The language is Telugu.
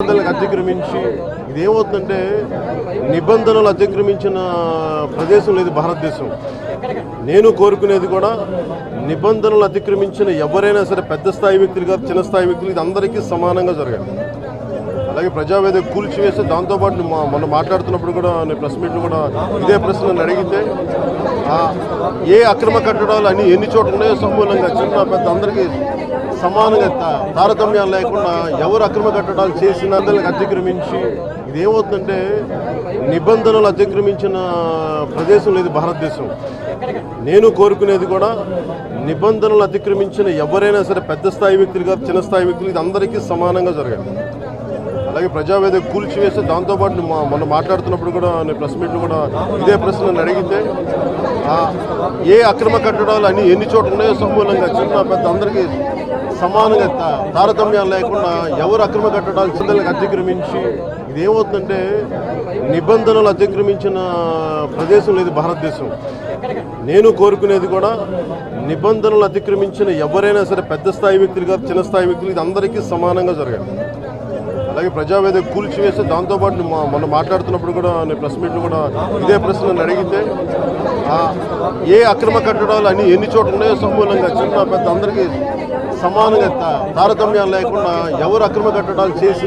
నిబంధనలకు అతిక్రమించి ఇదేమవుతుందంటే నిబంధనలు అతిక్రమించిన ప్రదేశం లేదు భారతదేశం. నేను కోరుకునేది కూడా నిబంధనలు అతిక్రమించిన ఎవరైనా సరే పెద్ద స్థాయి వ్యక్తులు కాదు, చిన్న స్థాయి వ్యక్తులు, ఇది అందరికీ సమానంగా జరగాలి. అలాగే ప్రజావేదిక కూల్చివేస్తే దాంతోపాటు మొన్న మాట్లాడుతున్నప్పుడు కూడా నేను ప్రెస్ మీట్లు కూడా ఇదే ప్రశ్న నన్ను అడిగితే ఏ అక్రమ కట్టడాలు అని ఎన్ని చోట్ల ఉన్నాయో సమూలంగా చిన్న పెద్ద అందరికీ సమానంగా తారతమ్యాలు లేకుండా ఎవరు అక్రమ కట్టడాలు చేసిన దానికి అతిక్రమించి ఇదేమవుతుందంటే నిబంధనలు అతిక్రమించిన ప్రదేశం లేదు భారతదేశం. నేను కోరుకునేది కూడా నిబంధనలు అతిక్రమించిన ఎవరైనా సరే పెద్ద స్థాయి వ్యక్తులు కాదు, చిన్న స్థాయి వ్యక్తులు, ఇది అందరికీ సమానంగా జరగాలి. అలాగే ప్రజావేదిక కూల్చివేస్తే దాంతోపాటు మొన్న మాట్లాడుతున్నప్పుడు కూడా నేను ప్రెస్ మీట్లు కూడా ఇదే ప్రశ్న నన్ను అడిగితే ఏ అక్రమ కట్టడాలు అని ఎన్ని చోట్ల ఉన్నాయో సమూలంగా చిన్న పెద్ద అందరికీ సమానంగా తారతమ్యాలు లేకుండా ఎవరు అక్రమ కట్టడాలు చిన్నలకు అతిక్రమించి ఇదేమవుతుందంటే నిబంధనలు అతిక్రమించిన ప్రదేశం లేదు భారతదేశం. నేను కోరుకునేది కూడా నిబంధనలు అతిక్రమించిన ఎవరైనా సరే పెద్ద స్థాయి వ్యక్తులు కాదు, చిన్న స్థాయి వ్యక్తులు, ఇది అందరికీ సమానంగా జరగాలి. అలాగే ప్రజావేదిక కూల్చివేస్తే దాంతోపాటు మొన్న మాట్లాడుతున్నప్పుడు కూడా నేను ప్రెస్ మీట్లు కూడా ఇదే ప్రశ్న నన్ను అడిగితే ఏ అక్రమ కట్టడాలు అని ఎన్ని చోట్ల ఉన్నాయో సమూలంగా చిన్న పెద్ద అందరికీ సమానంగా తారతమ్యాలు లేకుండా ఎవరు అక్రమ కట్టడాలు చేసిన